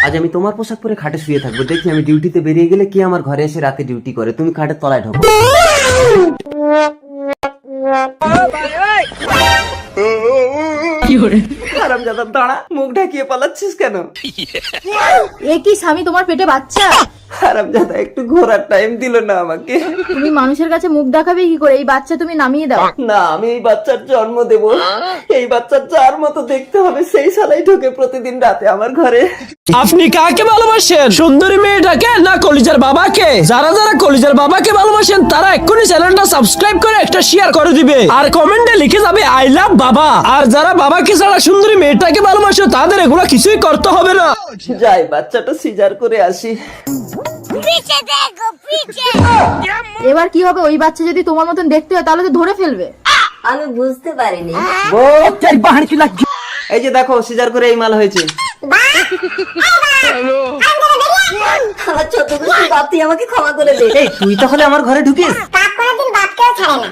আজ আমি তোমার পোশাক পরে খাটে শুয়ে থাকবো, দেখি আমি ডিউটিতে বেরিয়ে গেলে কি আমার ঘরে এসে রাতে ডিউটি করে, তুমি খাটের তলায় ঢোকো। হারামজাদা দাঁড়া, মুখ ঢাকিয়ে পালাচ্ছিস কেন? এ কি স্বামী, তোমার পেটে বাচ্চা? হারামজাদা একটু ঘোরার টাইম দিল না আমাকে। তুমি মানুষের কাছে মুখ দেখাবে কি করে? এই বাচ্চা তুমি নামিয়ে দাও। না, আমি এই বাচ্চার জন্ম দেব। এই বাচ্চার যার মতো দেখতে হবে সেই শালাই ঢোকে প্রতিদিন রাতে আমার ঘরে। আপনি কাকে ভালোবাসেন, সুন্দরী মেয়েটাকে না কলিজার বাবাকে? যারা যারা কলিজার বাবাকে ভালোবাসেন তারা এক্ষুনি চ্যানেলটা সাবস্ক্রাইব করে একটা শেয়ার করে দিবে আর কমেন্টে লিখে যাবে আই লাভ বাবা। আর যারা বাবাকে ছাড়া সুন্দরী মেয়েটাকে ভালোবাসে তাদের এগুলো কিছুই করতে হবে না। যাই বাচ্চাটা সিজার করে আসি। এবার কি হবে? ওই বাচ্চা যদি তোমার মতন দেখতে হয় তাহলে তো ধরে ফেলবে। আমি বুঝতে পারিনি। এই যে দেখো সিজার করে এই মাল হয়েছে। আমার ছোট বাপ, তুই আমাকে ক্ষমা করে দে। এই তুই তাহলে আমার ঘরে ঢুকিস? বাপ কোনোদিন বাপকেও ছাড়ে না।